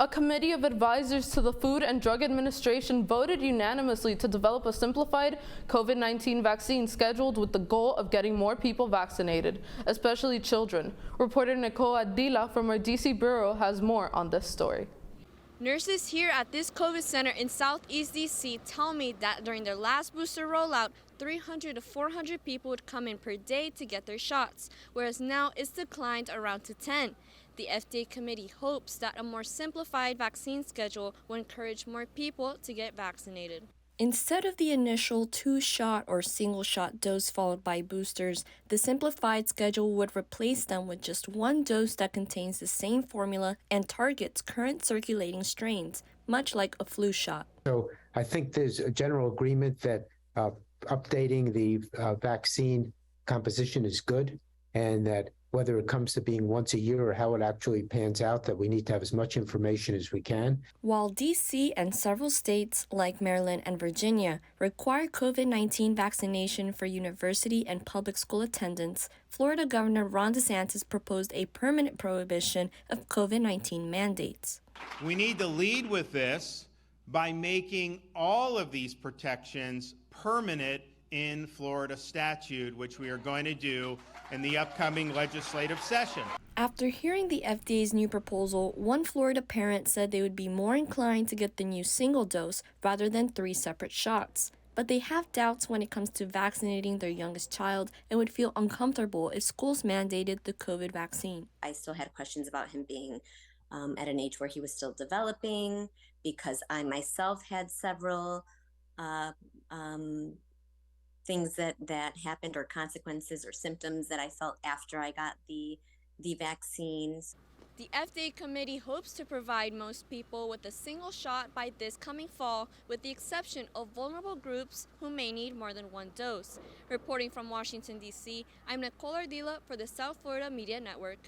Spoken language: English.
A committee of advisors to the Food and Drug Administration voted unanimously to develop a simplified COVID-19 vaccine scheduled with the goal of getting more people vaccinated, especially children. Reporter Nicole Adila from our DC bureau has more on this story. Nurses here at this COVID center in Southeast DC tell me that during their last booster rollout, 300 to 400 people would come in per day to get their shots, whereas now it's declined around to 10. The FDA committee hopes that a more simplified vaccine schedule will encourage more people to get vaccinated. Instead of the initial 2-shot or single-shot dose followed by boosters, the simplified schedule would replace them with just one dose that contains the same formula and targets current circulating strains, much like a flu shot. So I think there's a general agreement that updating the vaccine composition is good, and that whether it comes to being once a year or how it actually pans out, that we need to have as much information as we can. While D.C. and several states like Maryland and Virginia require COVID-19 vaccination for university and public school attendance, Florida Governor Ron DeSantis proposed a permanent prohibition of COVID-19 mandates. We need to lead with this by making all of these protections permanent in Florida statute, which we are going to do in the upcoming legislative session. After hearing the FDA's new proposal, one Florida parent said they would be more inclined to get the new single dose rather than 3 separate shots. But they have doubts when it comes to vaccinating their youngest child and would feel uncomfortable if schools mandated the COVID vaccine. I still had questions about him being at an age where he was still developing, because I myself had several things that happened, or consequences or symptoms that I felt after I got the vaccines. The FDA committee hopes to provide most people with a single shot by this coming fall, with the exception of vulnerable groups who may need more than one dose. Reporting from Washington, D.C., I'm Nicole Ardila for the South Florida Media Network.